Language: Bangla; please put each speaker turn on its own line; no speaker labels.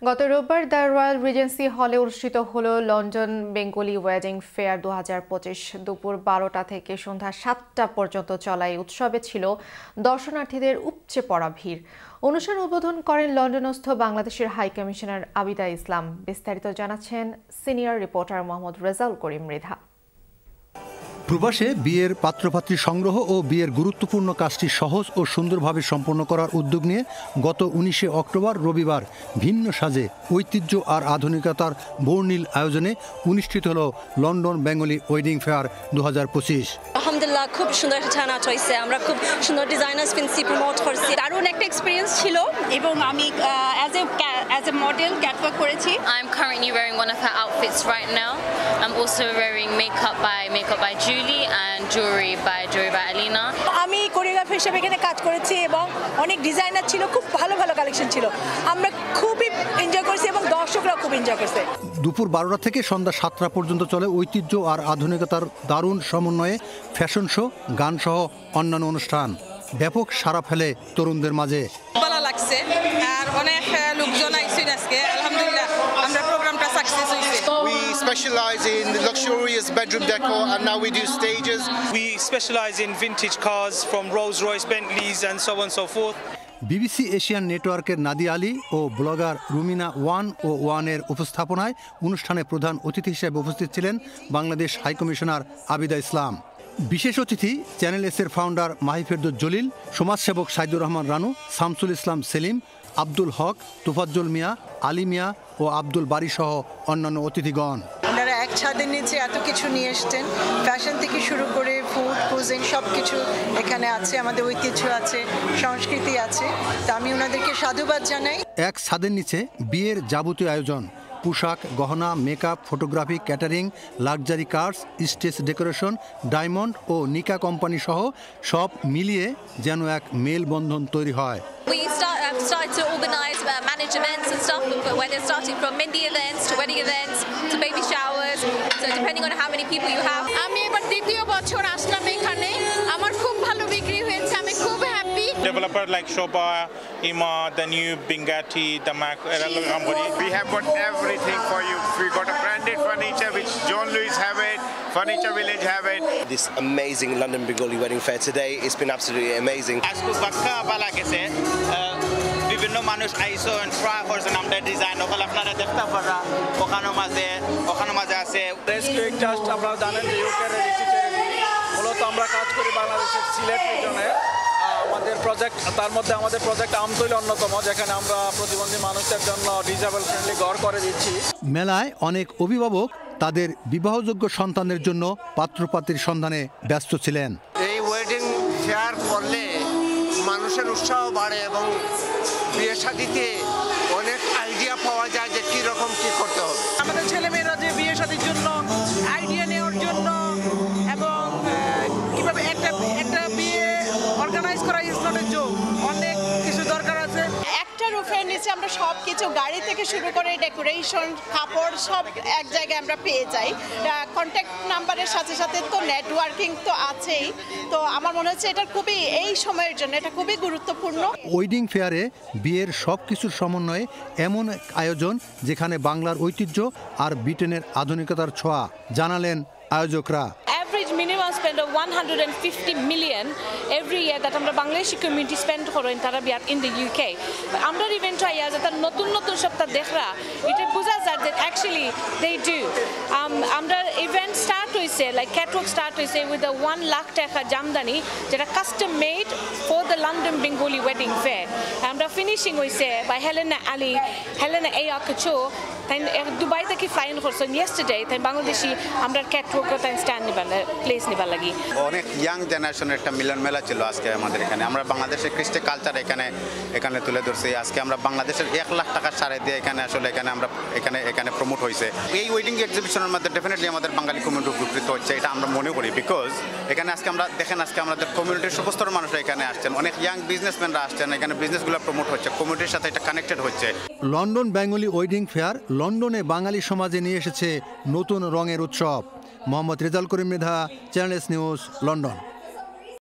গত রোববার দ্য রয়্যাল রিজেন্সি হলে অনুষ্ঠিত হলো লন্ডন বেঙ্গলি ওয়েডিং ফেয়ার 2025। দুপুর 12টা থেকে সন্ধ্যা 7টা পর্যন্ত চলা এই উৎসবে ছিল দর্শনার্থীদের উপচে পড়া ভিড়। অনুষ্ঠান উদ্বোধন করেন লন্ডনস্থ বাংলাদেশের হাই কমিশনার আবিদা ইসলাম। বিস্তারিত জানাচ্ছেন সিনিয়র রিপোর্টার মোহাম্মদ রেজাউল করিম মৃধা।
প্রবাসে বিয়ের পাত্রপাত্রী সংগ্রহ ও বিয়ের গুরুত্বপূর্ণ কাজটি সহজ ও সুন্দরভাবে সম্পন্ন করার উদ্যোগ নিয়ে গত 19 অক্টোবর রবিবার ভিন্ন সাজে ঐতিহ্য আর আধুনিকতার বর্ণিল আয়োজনে অনুষ্ঠিত হল লন্ডন বেঙ্গলি ওয়েডিং ফেয়ার 2025।
আলহামদুলিল্লাহ, খুব সুন্দর একটা টার্নআউট হয়েছে। আমরা খুব সুন্দর ডিজাইনার্স ফিন্সি প্রমোট করছি। দারুণ একটা এক্সপিরিয়েন্স ছিল এবং আমি অ্যাজ এ মডেল ক্যাটওয়াক করেছি।
I'm currently wearing one of her outfits right now. I'm also wearing makeup by Julie and jewelry by Alina.
আমি কোরিওগ্রাফার হিসেবে এখানে কাজ করেছি এবং অনেক ডিজাইনার ছিল, খুব ভালো ভালো কালেকশন ছিল। আমরা খুবই এনজয় করেছি এবং দর্শকরাও খুব এনজয় করেছে।
দুপুর 12টা থেকে সন্ধ্যা 7টা পর্যন্ত চলে ঐতিহ্য আর আধুনিকতার দারুণ সমন্বয়ে ফ্যাশন শো, গান সহ অন্যান্য অনুষ্ঠান। ব্যাপক সাড়া ফেলে তরুণদের মাঝে।
ভালো লাগছে আর অনেক লোকজন আইছেন আজকে। আলহামদুলিল্লাহ, আমরা প্রোগ্রামটা সাকসেস হইছে।
We specialize in luxurious bedroom decor and now we do stages.
We specialize in vintage cars from Rolls-Royce, Bentleys and so on and so forth.
BBC Asian নেটওয়ার্কের নাদিয়া আলী ও ব্লগার রুমিনা ওয়ান ও ওয়ানের উপস্থাপনায় অনুষ্ঠানে প্রধান অতিথি হিসেবে উপস্থিত ছিলেন বাংলাদেশ হাইকমিশনার আবিদা ইসলাম। বিশেষ অতিথি চ্যানেল এস এর ফাউন্ডার মাহিফেরদৌস জলিল, সমাজসেবক সাইদুর রহমান রানু, শামসুল ইসলাম সেলিম, আব্দুল হক, তোফাজ্জল মিয়া, আলী মিয়া ও আব্দুল বারী সহ অন্যান্য অতিথিগণ।
ওনারা এক ছাদের নিচে এত কিছু নিয়ে এসছেন, ফ্যাশন থেকে শুরু করে ফুড কুজিন সব কিছু এখানে আছে। আমাদের ঐতিহ্য আছে, সংস্কৃতি আছে, তা আমি ওনাদেরকে সাধুবাদ জানাই।
এক ছাদের নিচে বিয়ের যাবতীয় আয়োজন, পোশাক, গহনা, makeup, photography, catering, luxury cars, stage decoration, diamond ও নিকা কোম্পানি সহ সব মিলিয়ে যেন এক মেলবন্ধন তৈরি হয়।
We started to organize manage events and stuff, where they're starting from mehndi events to wedding events to baby showers, so depending on how many people you have.
আমি এবার দ্বিতীয় বছর আসলাম এখানে, আমার খুব ভালো বিক্রি হয়েছে, আমি খুব happy.
Developer like Shoba, Ima, the new Bingati, the Mac, company.
We have got everything for you. We got a branded furniture which John Lewis have it, Furniture Village have it.
This amazing London Bengali wedding fair today, it's been absolutely amazing.
আজকে বাক্কা ভালো গেছে, বিভিন্ন মানুষ আইসো এন্ড ট্রাই করছেন আমাদের ডিজাইন, ওখানে আপনারা দেখতে পারা ওখানে মাঝে আছে।
রেসকিউইং ট্রাস্ট আপনারা জানেন যে ইউকে মূলত আমরা কাজ করি বাংলাদেশের সিলেট রিজনে। আমাদের প্রজেক্ট, তার মধ্যে আমাদের প্রজেক্ট আমতলী অন্যতম, যেখানে আমরা প্রতিবন্ধী মানুষদের জন্য ডিসেবল ফ্রেন্ডলি ঘর করে দিচ্ছি।
মেলায় অনেক অভিভাবক তাদের বিবাহযোগ্য সন্তানের জন্য পাত্রপাত্রীর সন্ধানে ব্যস্ত ছিলেন।
এই ওয়েডিং ফেয়ার করলে মানুষের উৎসাহ বাড়ে এবং বিয়ে শাদিতে অনেক আইডিয়া পাওয়া যায় যে কি রকম কি করতে হবে।
আমাদের ছেলেমেয়েরা যে বিয়ে শাদীর জন্য আইডিয়া নেওয়ার জন্য এবং কিভাবে একটা বিয়ে অর্গানাইজ করা ইসলামের জন্য অনেক কিছু দরকার আছে।
একটা রুফের নিচে আমরা সব কিছু, গাড়ি থেকে শুরু করে ডেকোরেশন, কাপড় সব এক জায়গায় আমরা পেয়ে যাই। কন্ট্যাক্ট নাম্বারের সাথে সাথে তো নেটওয়ার্কিং তো আছেই। তো আমার মনে হচ্ছে এটা খুবই, এই সময়ের জন্য এটা খুবই গুরুত্বপূর্ণ।
ওয়েডিং ফেয়ারে বিয়ের সব কিছুর সমন্বয়ে এমন এক আয়োজন যেখানে বাংলার ঐতিহ্য আর ব্রিটেনের আধুনিকতার ছোঁয়া, জানালেন আয়োজকরা।
Minimum spend of 150 million every year that আমরা বাংলাদেশি কমিউনিটি স্পেন্ড করেন তারা বিয়ার ইন দ্য UK। আমরা ইভেন্ট হয় যে তার নতুন নতুন সপ্তাহ দেখরা এটা বোঝা যায় যে অ্যাকচুয়ালি দে ডু। আমরা ইভেন্ট স্টার্ট হয়েছে, লাইক ক্যাটওয়াক স্টার্ট হয়েছে উইথ আ 1 লাখ টাকা জামদানি, যেটা custom made for the London Bengali wedding fair. আমরা ফিনিশিং হয়েছে বাই হেলেনা আলী, হেলেনা এয়া কাচো। তাই দুবাই থেকে ফ্লাই ইন করছেন ইয়েস্টারডে, তাই বাংলাদেশি আমরা ক্যাটওয়াক তাই স্ট্যান্ড নিবার প্লেস নিবার লাগি।
অনেক ইয়াং জেনারেশনের একটা মিলন মেলা ছিল আজকে আমাদের এখানে। আমরা বাংলাদেশের কৃষ্টি কালচার এখানে তুলে ধরছি। আজকে আমরা বাংলাদেশের 1 লাখ টাকার সারে দিয়ে এখানে আসলে আমরা এখানে প্রমোট হয়েছে। এই ওয়েডিং এক্সিবিশনের মধ্যে ডেফিনেটলি আমাদের বাঙালি কমিউনিটি উপকৃত হচ্ছে, এটা আমরা মনে করি। বিকজ এখানে আজকে আমরা দেখেন, আজকে আমাদের কমিউনিটির সমস্তর মানুষরা এখানে আসছেন, অনেক ইয়াং বিজনেসম্যানরা আসছেন, এখানে বিজনেসগুলো প্রমোট হচ্ছে, কমিউনিটির সাথে এটা কানেক্টেড হচ্ছে।
লন্ডন বেঙ্গলি ওয়েডিং ফেয়ার লন্ডনে বাঙালি সমাজে নিয়ে এসেছে নতুন রঙের উৎসব। Mohammad Rezaul Karim Mridha, channel S news, London.